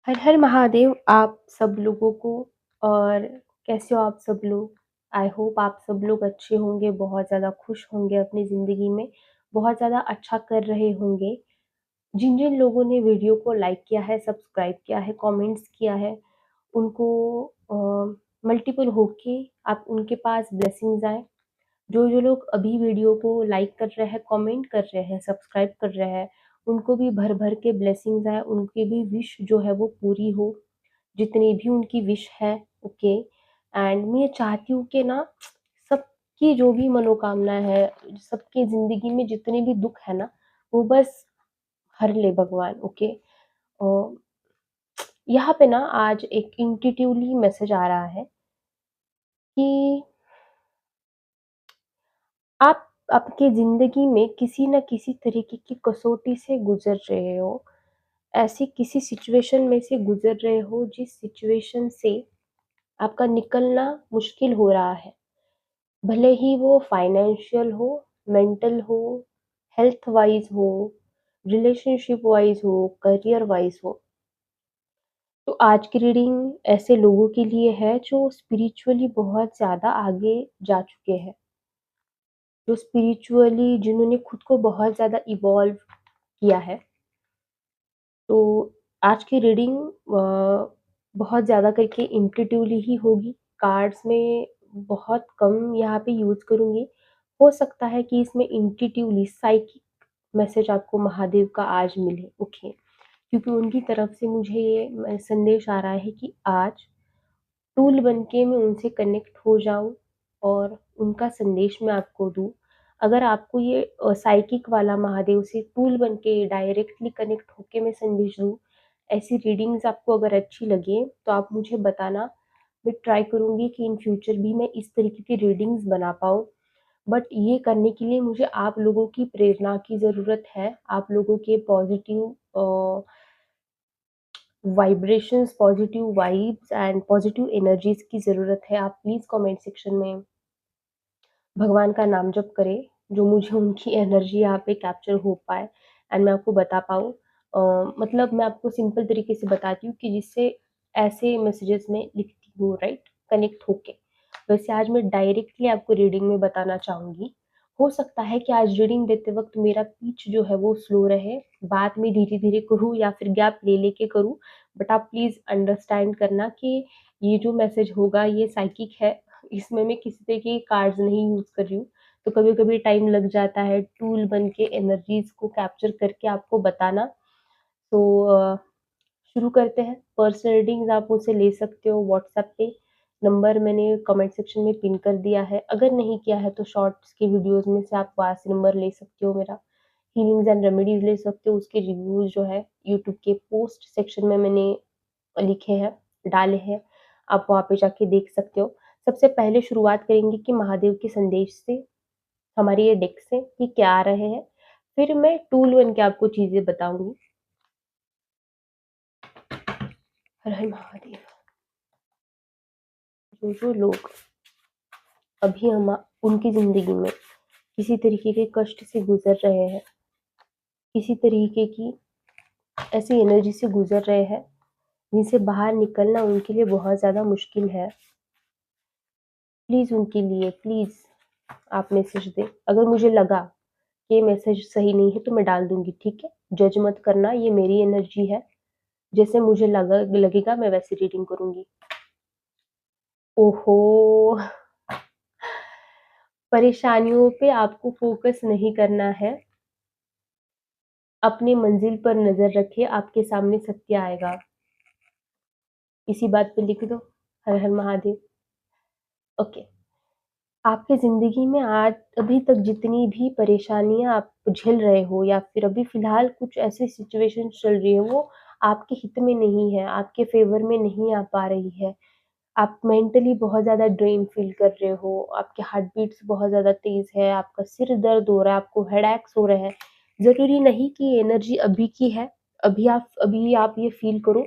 हर हर महादेव आप सब लोगों को। और कैसे हो आप सब लोग? आई होप आप सब लोग अच्छे होंगे, बहुत ज़्यादा खुश होंगे अपनी ज़िंदगी में, बहुत ज़्यादा अच्छा कर रहे होंगे। जिन जिन लोगों ने वीडियो को लाइक किया है, सब्सक्राइब किया है, कमेंट्स किया है, उनको मल्टीपल होके आप उनके पास ब्लेसिंग्स आए। जो जो लोग अभी वीडियो को लाइक कर रहे हैं, कमेंट कर रहे हैं, सब्सक्राइब कर रहे हैं, उनको भी भर भर के ब्लेसिंग्स आए, उनकी भी विश जो है वो पूरी हो, जितनी भी उनकी विश है। ओके। एंड मैं ये चाहती हूँ कि ना सबकी जो भी मनोकामना है, सबकी ज़िंदगी में जितने भी दुःख है ना, वो बस हर ले भगवान। ओके। और यहाँ पे ना आज एक इंट्यूटिवली मैसेज आ रहा है कि आप आपकी ज़िंदगी में किसी न किसी तरीके की कसौटी से गुज़र रहे हो। ऐसी किसी सिचुएशन में से गुज़र रहे हो जिस सिचुएशन से आपका निकलना मुश्किल हो रहा है। भले ही वो फाइनेंशियल हो, मेंटल हो, हेल्थ वाइज़ हो, रिलेशनशिप वाइज़ हो, करियर वाइज़ हो। तो आज की रीडिंग ऐसे लोगों के लिए है जो स्पिरिचुअली बहुत ज़्यादा आगे जा चुके हैं। जो स्पिरिचुअली जिन्होंने खुद को बहुत ज़्यादा इवॉल्व किया है। तो आज की रीडिंग बहुत ज़्यादा करके इंट्यूटिवली ही होगी। कार्ड्स में बहुत कम यहाँ पे यूज़ करूँगी। हो सकता है कि इसमें इंट्यूटिवली साइकिक मैसेज आपको महादेव का आज मिले। ओके। क्योंकि उनकी तरफ से मुझे ये संदेश आ रहा है कि आज टूल बन के मैं उनसे कनेक्ट हो जाऊँ और उनका संदेश मैं आपको दूँ। अगर आपको ये साइकिक वाला महादेव से टूल बन के डायरेक्टली कनेक्ट होके मैं संदेश दूँ, ऐसी रीडिंग्स आपको अगर अच्छी लगे तो आप मुझे बताना। मैं ट्राई करूँगी कि इन फ्यूचर भी मैं इस तरीके की रीडिंग्स बना पाऊँ। बट ये करने के लिए मुझे आप लोगों की प्रेरणा की ज़रूरत है, आप लोगों के positive vibrations, positive vibes and positive energies की ज़रूरत है। आप प्लीज़ कमेंट सेक्शन में भगवान का नाम जप करें, जो मुझे उनकी एनर्जी यहाँ पे कैप्चर हो पाए एंड मैं आपको बता पाऊँ। मतलब मैं आपको सिंपल तरीके से बताती हूँ कि जिससे ऐसे मैसेजेस में लिखती हूँ, राइट? कनेक्ट होके। वैसे आज मैं डायरेक्टली आपको रीडिंग में बताना चाहूँगी। हो सकता है कि आज रीडिंग देते वक़्त मेरा पिच जो है वो स्लो रहे, बात मैं धीरे-धीरे करूँ या फिर गैप ले लेके करूँ। बट आप प्लीज़ अंडरस्टैंड करना कि ये जो मैसेज होगा ये साइकिक है। इसमें मैं किसी तरह के कार्ड्स नहीं यूज़ कर रही हूँ, तो कभी-कभी टाइम लग जाता है टूल बन के एनर्जीज़ को कैप्चर करके आपको बताना। तो शुरू करते हैं। पर्सनल रीडिंग्स आप मुझसे ले सकते हो व्हाट्सएप पे, नंबर मैंने कमेंट सेक्शन में पिन कर दिया है। अगर नहीं किया है तो शॉर्ट्स की वीडियोज़ में से आप वहाँ से नंबर ले सकते हो मेरा। हीलिंग्स एंड रेमेडीज़ ले सकते हो, उसके रिव्यूज़ जो है यूट्यूब के पोस्ट सेक्शन में मैंने लिखे हैं, डाले हैं, आप वहाँ पे जाके देख सकते हो। सबसे पहले शुरुआत करेंगे कि महादेव के संदेश से, हमारे ये डेक से कि क्या आ रहे हैं, फिर मैं टूल बन के आपको चीज़ें बताऊँगी। हर हर महादेव। जो लोग अभी हम उनकी ज़िंदगी में किसी तरीके के कष्ट से गुज़र रहे हैं, किसी तरीके की ऐसी एनर्जी से गुज़र रहे हैं, जिनसे बाहर निकलना उनके लिए बहुत ज़्यादा मुश्किल है, प्लीज़ उनके लिए प्लीज़ आप मैसेज दें। अगर मुझे लगा ये मैसेज सही नहीं है तो मैं डाल दूँगी, ठीक है? जज मत करना, ये मेरी एनर्जी है, जैसे मुझे लगेगा मैं वैसे रीडिंग करूँगी। ओहो! परेशानियों पे आपको फ़ोकस नहीं करना है, अपनी मंज़िल पर नज़र रखिए, आपके सामने सत्य आएगा। इसी बात पे लिख दो, हर हर महादेव। ओके। आपकी ज़िंदगी में आज अभी तक जितनी भी परेशानियाँ आप झेल रहे हो या फिर अभी फ़िलहाल कुछ ऐसी सिचुएशन चल रही है, वो आपके हित में नहीं है, आपके फ़ेवर में नहीं आ पा रही है। आप मेंटली बहुत ज़्यादा ड्रेन फ़ील कर रहे हो, आपके हार्ट बीट्स बहुत ज़्यादा तेज़ है, आपका सिर दर्द हो रहा है, आपको हेडेक्स हो रहे हैं। ज़रूरी नहीं कि ये एनर्जी अभी की है, अभी आप ये फ़ील करो।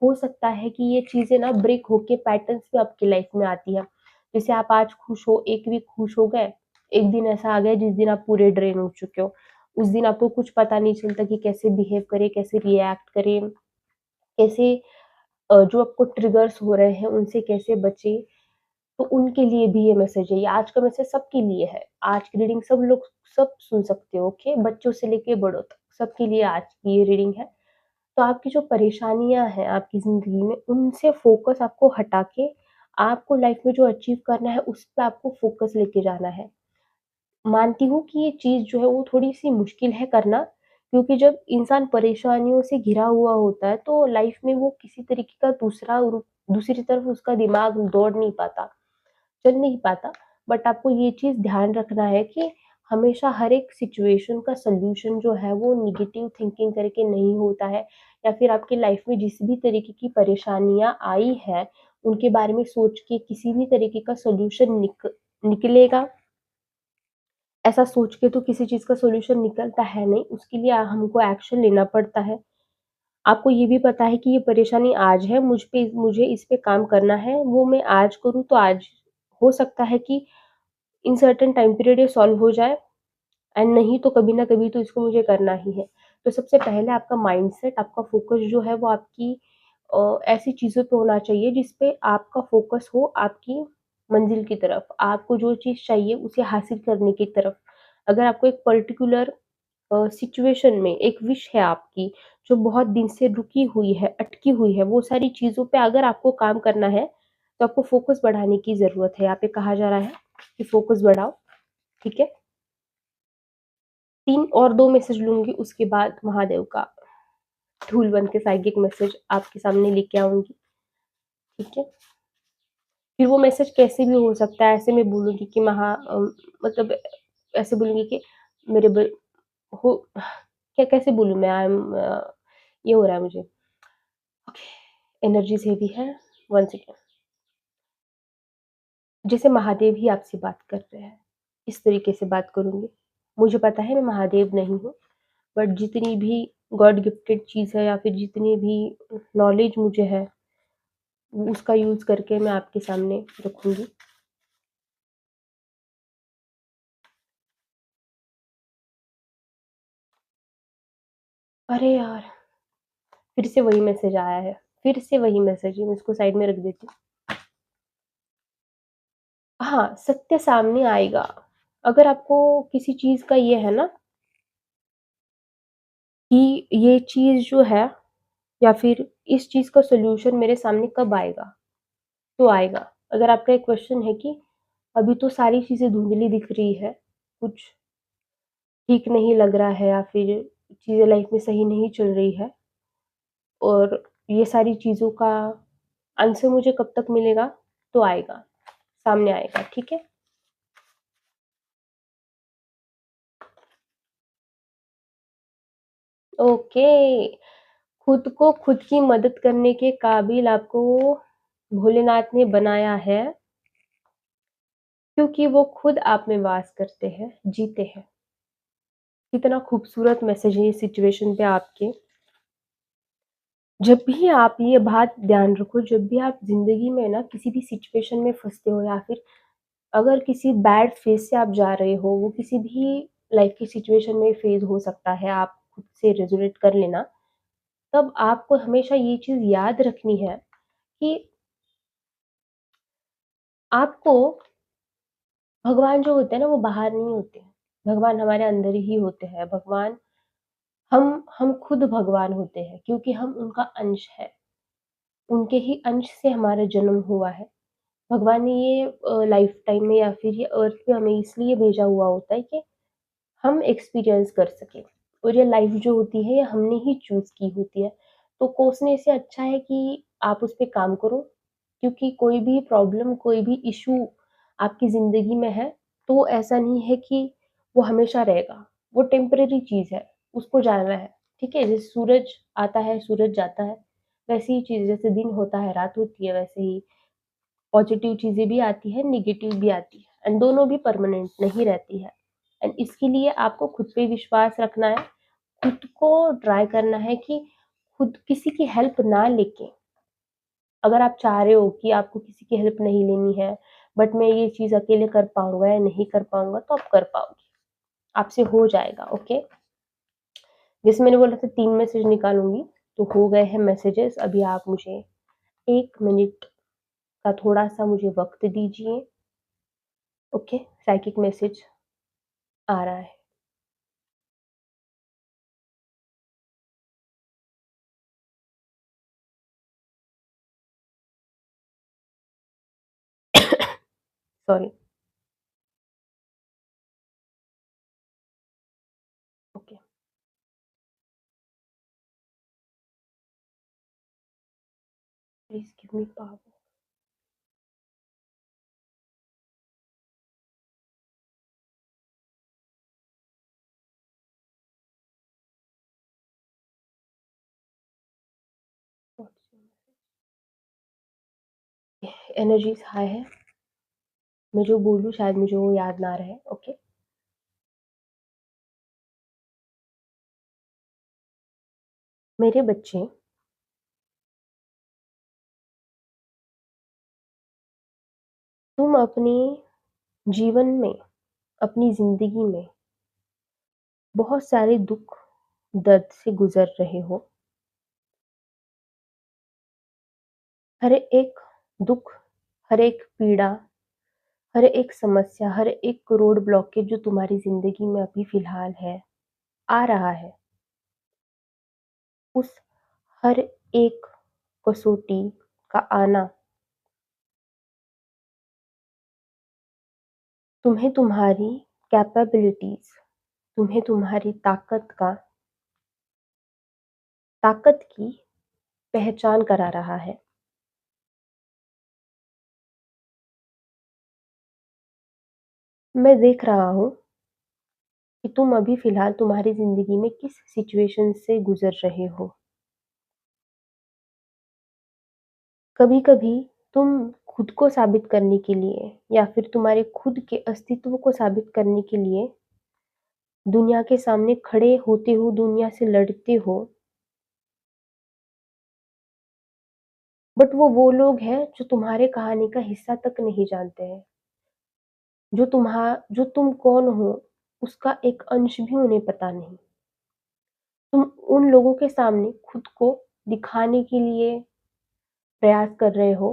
हो सकता है कि ये चीज़ें ना ब्रेक होके पैटर्न्स भी आपकी लाइफ़ में आती है। जैसे आप आज खुश हो, 1 वीक खुश हो गए, एक दिन ऐसा आ गया जिस दिन आप पूरे ड्रेन हो चुके हो। उस दिन आपको कुछ पता नहीं चलता कि कैसे बिहेव करें, कैसे रिएक्ट करें, कैसे जो आपको ट्रिगर्स हो रहे हैं उनसे कैसे बचें, तो उनके लिए भी ये मैसेज है। ये आज का मैसेज सबके लिए है। आज की रीडिंग सब लोग सब सुन सकते हो, ओके? बच्चों से लेके बड़ों तक, सबके लिए आज की ये रीडिंग है। तो आपकी जो परेशानियाँ हैं आपकी ज़िंदगी में, उनसे फ़ोकस आपको हटा के, आपको लाइफ़ में जो अचीव करना है, उस पे आपको फ़ोकस लेके जाना है। मानती हूँ कि ये चीज़ जो है वो थोड़ी-सी मुश्किल है करना, क्योंकि जब इंसान परेशानियों से घिरा हुआ होता है, तो लाइफ़ में वो किसी तरीके का दूसरी तरफ उसका दिमाग दौड़ नहीं पाता, चल नहीं पाता। बट आपको ये चीज़ ध्यान रखना है कि हमेशा हर एक सिचुएशन का सॉल्यूशन जो है वो नेगेटिव थिंकिंग करके नहीं होता है, या फिर आपकी लाइफ़ में जिस भी तरीके की परेशानियाँ आई हैं, उनके बारे में सोच के किसी भी तरीके का सॉल्यूशन निकलेगा, ऐसा सोच के तो किसी चीज़ का सॉल्यूशन निकलता है नहीं, उसके लिए हमको एक्शन लेना पड़ता है। आपको ये भी पता है कि ये परेशानी आज है, मुझे इस पे काम करना है, वो मैं आज करूँ तो आज हो सकता है कि इन सर्टेन टाइम पीरियड ये सॉल्व हो जाए, एंड नहीं तो कभी ना कभी तो इसको मुझे करना ही है। तो सबसे पहले आपका माइंडसेट, आपका फ़ोकस जो है वो आपकी ऐसी चीज़ों पे होना चाहिए जिस पे आपका फ़ोकस हो आपकी मंज़िल की तरफ, आपको जो चीज़ चाहिए उसे हासिल करने की तरफ। अगर आपको एक पर्टिकुलर सिचुएशन में एक विश है आपकी, जो बहुत दिन से रुकी हुई है, अटकी हुई है, वो सारी चीज़ों पे अगर आपको काम करना है, तो आपको फ़ोकस बढ़ाने की ज़रूरत है। यहाँ पे कहा जा रहा है कि फ़ोकस बढ़ाओ, ठीक है? 3 और 2 मैसेज लूँगी, उसके बाद महादेव का धूल बन के साइकिक मैसेज आपके सामने लेके आऊँगी, ठीक है? फिर वो मैसेज कैसे भी हो सकता है, ऐसे मैं बोलूँगी कि मतलब ऐसे बोलूँगी कि मेरे ब हो क्या कैसे बोलूँ मैं, ये हो रहा है मुझे, एनर्जीज़ हेवी है, 1 सेकंड। जैसे महादेव ही आपसे बात कर रहे हैं, इस तरीके से बात करूँगी। मुझे पता है मैं महादेव नहीं हूँ, बट जितनी भी गॉड गिफ्टेड चीज़ है या फिर जितनी भी नॉलेज मुझे है, उसका यूज़ करके मैं आपके सामने रखूँगी। अरे यार! फिर से वही मैसेज आया है, फिर से वही मैसेज है, मैं इसको साइड में रख देती हूँ। हाँ, सत्य सामने आएगा। अगर आपको किसी चीज़ का ये है ना कि ये चीज़ जो है, या फिर इस चीज़ का सॉल्यूशन मेरे सामने कब आएगा? तो आएगा। अगर आपका एक क्वेश्चन है कि अभी तो सारी चीज़ें धुंधली दिख रही है, कुछ ठीक नहीं लग रहा है या फिर चीज़ें लाइफ़ में सही नहीं चल रही है, और ये सारी चीज़ों का आंसर मुझे कब तक मिलेगा? तो आएगा, सामने आएगा, ठीक है? ओके, खुद को खुद की मदद करने के काबिल आपको भोलेनाथ ने बनाया है, क्योंकि वो खुद आप में वास करते हैं, जीते हैं। कितना खूबसूरत मैसेज है ये सिचुएशन पे आपके। जब भी आप ये बात ध्यान रखो, जब भी आप ज़िंदगी में ना किसी भी सिचुएशन में फँसते हो, या फिर अगर किसी बैड फ़ेज़ से आप जा रहे हो, वो किसी भी लाइफ़ की सिचुएशन में फ़ेज़ हो सकता है, आप खुद से रेज़ोनेट कर लेना। तब आपको हमेशा ये चीज़ याद रखनी है कि आपको भगवान जो होते हैं ना, वो बाहर नहीं होते हैं। भगवान हमारे अंदर ही होते हैं। भगवान हम खुद भगवान होते हैं, क्योंकि हम उनका अंश हैं। उनके ही अंश से हमारा जन्म हुआ है। भगवान ने ये लाइफ़ टाइम में या फिर ये अर्थ पे हमें इसलिए भेजा हुआ होता है कि हम एक्सपीरियंस कर सकें, और ये लाइफ़ जो होती है ये हमने ही चूज़ की होती है। तो कोसने से अच्छा है कि आप उस पे काम करो, क्योंकि कोई भी प्रॉब्लम, कोई भी इश्यू आपकी ज़िंदगी में है, तो ऐसा नहीं है कि वो हमेशा रहेगा। वो टेम्परेरी चीज़ है, उसको जाना है, ठीक है? जैसे सूरज आता है, सूरज जाता है, वैसी ही चीज़, जैसे दिन होता है, रात होती है, वैसे ही पॉज़िटिव चीज़ें भी आती हैं, नेगेटिव भी आती है, एंड दोनों भी परमानेंट नहीं रहती है। एंड इसके लिए आपको खुद पे विश्वास रखना है, खुद को ट्राई करना है कि खुद किसी की हेल्प ना लेके, अगर आप चाह रहे हो कि आपको किसी की हेल्प नहीं लेनी है, बट मैं ये चीज़ अकेले कर पाऊँगा या नहीं कर पाऊँगा, तो आप कर पाओगे, आपसे हो जाएगा, ओके? जैसे मैंने बोला था 3 मैसेज निकालूँगी, तो हो गए हैं मैसेजेस, अभी आप मुझे 1 मिनट का थोड़ा-सा मुझे वक़्त दीजिए। ओके, साइकिक मैसेज आ रहा है। Sorry. Okay, please give me power. Energies high है। मैं जो बोलूँ शायद मुझे वो याद ना रहे। ओके। मेरे बच्चे, तुम अपने जीवन में, अपनी ज़िंदगी में बहुत सारे दुःख, दर्द से गुज़र रहे हो। हर एक दुःख, हर एक पीड़ा, हर एक समस्या, हर एक रोड ब्लॉकेज जो तुम्हारी ज़िंदगी में अभी फ़िलहाल है, आ रहा है, उस हर एक कसौटी का आना तुम्हें तुम्हारी कैपेबिलिटीज़, तुम्हें तुम्हारी ताकत की पहचान करा रहा है। मैं देख रहा हूँ कि तुम अभी फ़िलहाल तुम्हारी ज़िंदगी में किस सिचुएशन से गुज़र रहे हो। कभी-कभी तुम खुद को साबित करने के लिए या फिर तुम्हारे खुद के अस्तित्व को साबित करने के लिए दुनिया के सामने खड़े होते हो, दुनिया से लड़ते हो, बट वो लोग हैं जो तुम्हारे कहानी का हिस्सा तक नहीं जानते हैं। जो तुम कौन हो, उसका एक अंश भी उन्हें पता नहीं। तुम उन लोगों के सामने खुद को दिखाने के लिए प्रयास कर रहे हो,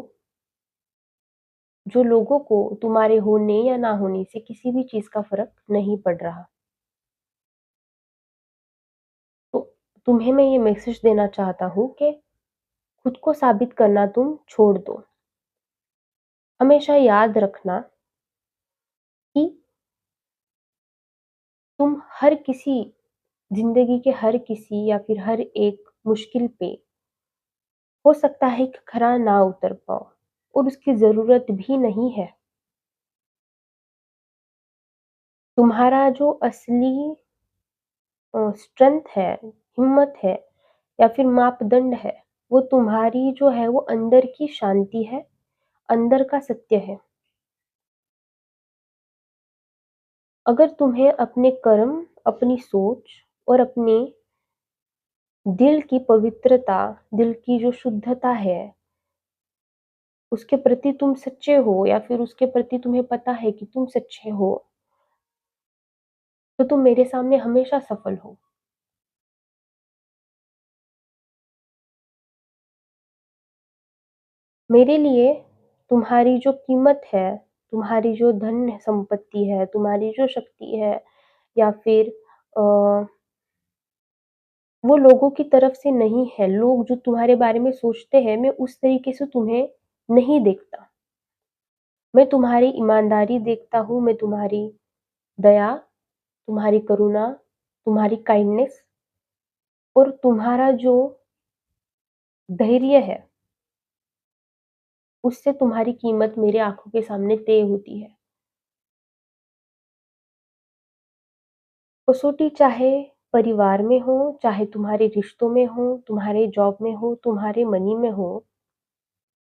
जो लोगों को तुम्हारे होने या ना होने से किसी भी चीज़ का फ़र्क नहीं पड़ रहा। तो तुम्हें मैं ये मैसेज देना चाहता हूँ कि खुद को साबित करना तुम छोड़ दो। हमेशा याद रखना कि तुम हर किसी ज़िंदगी के हर किसी या फिर हर एक मुश्किल पे हो सकता है कि खरा ना उतर पाओ और उसकी ज़रूरत भी नहीं है। तुम्हारा जो असली स्ट्रेंथ है, हिम्मत है या फिर मापदंड है, वो तुम्हारी जो है वो अंदर की शांति है, अंदर का सत्य है। अगर तुम्हें अपने कर्म, अपनी सोच और अपने दिल की पवित्रता, दिल की जो शुद्धता है, उसके प्रति तुम सच्चे हो या फिर उसके प्रति तुम्हें पता है कि तुम सच्चे हो, तो तुम मेरे सामने हमेशा सफल हो। मेरे लिए तुम्हारी जो कीमत है, तुम्हारी जो धन संपत्ति है, तुम्हारी जो शक्ति है या फिर वो लोगों की तरफ से नहीं है। लोग जो तुम्हारे बारे में सोचते हैं, मैं उस तरीके से तुम्हें नहीं देखता। मैं तुम्हारी ईमानदारी देखता हूँ, मैं तुम्हारी दया, तुम्हारी करुणा, तुम्हारी काइंडनेस और तुम्हारा जो धैर्य है, उससे तुम्हारी कीमत मेरे आँखों के सामने तय होती है। कसौटी चाहे परिवार में हो, चाहे तुम्हारे रिश्तों में हो, तुम्हारे जॉब में हो, तुम्हारे मनी में हो,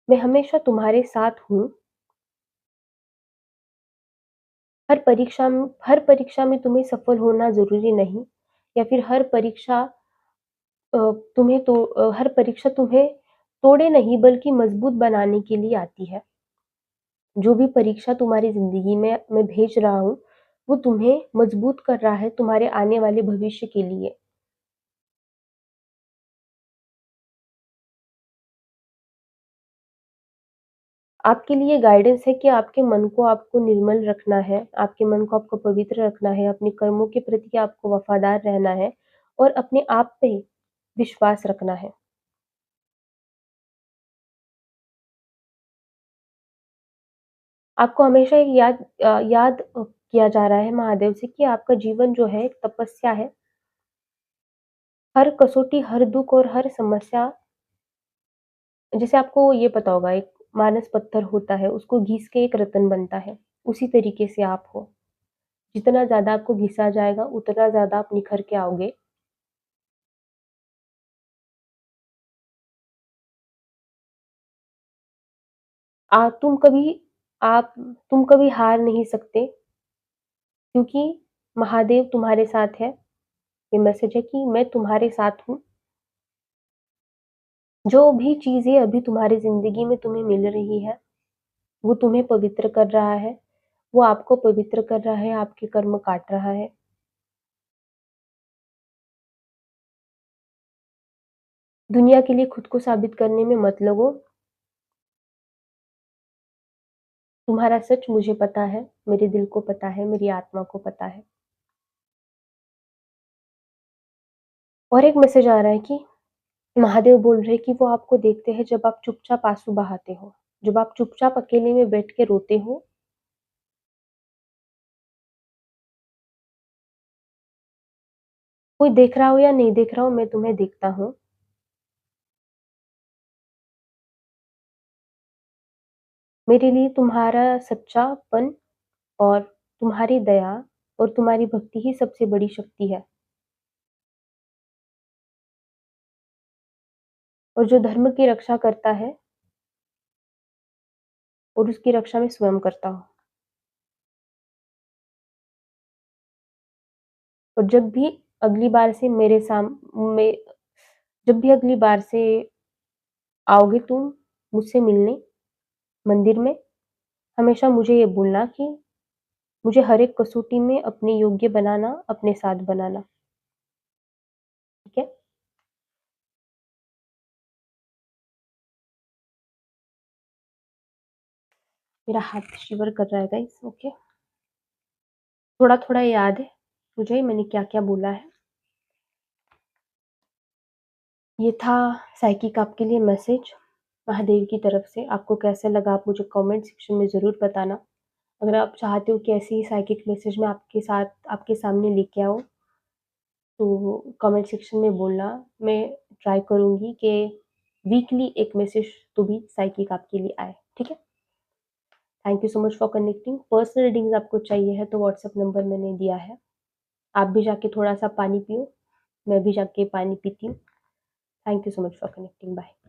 मैं हमेशा तुम्हारे साथ हूँ। हर परीक्षा में तुम्हें सफल होना ज़रूरी नहीं या फिर हर परीक्षा तुम्हें तोड़े नहीं बल्कि मजबूत बनाने के लिए आती है। जो भी परीक्षा तुम्हारी ज़िंदगी में मैं भेज रहा हूँ, वो तुम्हें मजबूत कर रहा है तुम्हारे आने वाले भविष्य के लिए। आपके लिए गाइडेंस है कि आपके मन को आपको निर्मल रखना है, आपके मन को आपको पवित्र रखना है, अपने कर्मों के प्रति आपको वफ़ादार रहना है और अपने आप पे विश्वास रखना है। आपको हमेशा ये याद किया जा रहा है महादेव से कि आपका जीवन जो है एक तपस्या है। हर कसौटी, हर दुःख और हर समस्या, जैसे आपको ये पता होगा एक मानस पत्थर होता है, उसको घिस के एक रत्न बनता है, उसी तरीके से आप हो। जितना ज़्यादा आपको घिसा जाएगा, उतना ज़्यादा आप निखर के आओगे। आ तुम कभी आप तुम कभी हार नहीं सकते, क्योंकि महादेव तुम्हारे साथ है। ये मैसेज है कि मैं तुम्हारे साथ हूँ। जो भी चीज़ें अभी तुम्हारी ज़िंदगी में तुम्हें मिल रही है, वो तुम्हें पवित्र कर रहा है, वो आपको पवित्र कर रहा है, आपके कर्म काट रहा है। दुनिया के लिए खुद को साबित करने में मत लगो। तुम्हारा सच मुझे पता है, मेरे दिल को पता है, मेरी आत्मा को पता है। और एक मैसेज आ रहा है कि महादेव बोल रहे हैं कि वो आपको देखते हैं जब आप चुपचाप आँसू बहाते हो, जब आप चुपचाप अकेले में बैठ के रोते हो। कोई देख रहा हो या नहीं देख रहा हो, मैं तुम्हें देखता हूँ। मेरे लिए तुम्हारा सच्चापन और तुम्हारी दया और तुम्हारी भक्ति ही सबसे बड़ी शक्ति है। और जो धर्म की रक्षा करता है और उसकी रक्षा मैं स्वयं करता हूँ। और अगली बार से मेरे साम में जब भी अगली बार से आओगे तुम मुझसे मिलने मंदिर में, हमेशा मुझे ये बोलना कि मुझे हर एक कसौटी में अपने योग्य बनाना, अपने साथ बनाना, ठीक है? मेरा हाथ शिवर कर रहा है गाइस, ओके? थोड़ा-थोड़ा याद है मुझे मैंने क्या-क्या बोला है। ये था साइकिक आपके लिए मैसेज महादेव की तरफ से। आपको कैसा लगा आप मुझे कमेंट सेक्शन में ज़रूर बताना। अगर आप चाहते हो कि ऐसे ही साइकिक मैसेज मैं आपके सामने लेके आऊँ, तो कमेंट सेक्शन में बोलना। मैं ट्राई करूँगी कि वीकली एक मैसेज तो भी साइकिक आपके लिए आए, ठीक है? Thank you so much for connecting. Personal readings आपको चाहिए है तो व्हाट्सएप नंबर मैंने दिया है। आप भी जाके थोड़ा-सा पानी पियो, मैं भी जाके पानी पीती हूँ। Thank you so much for connecting, bye.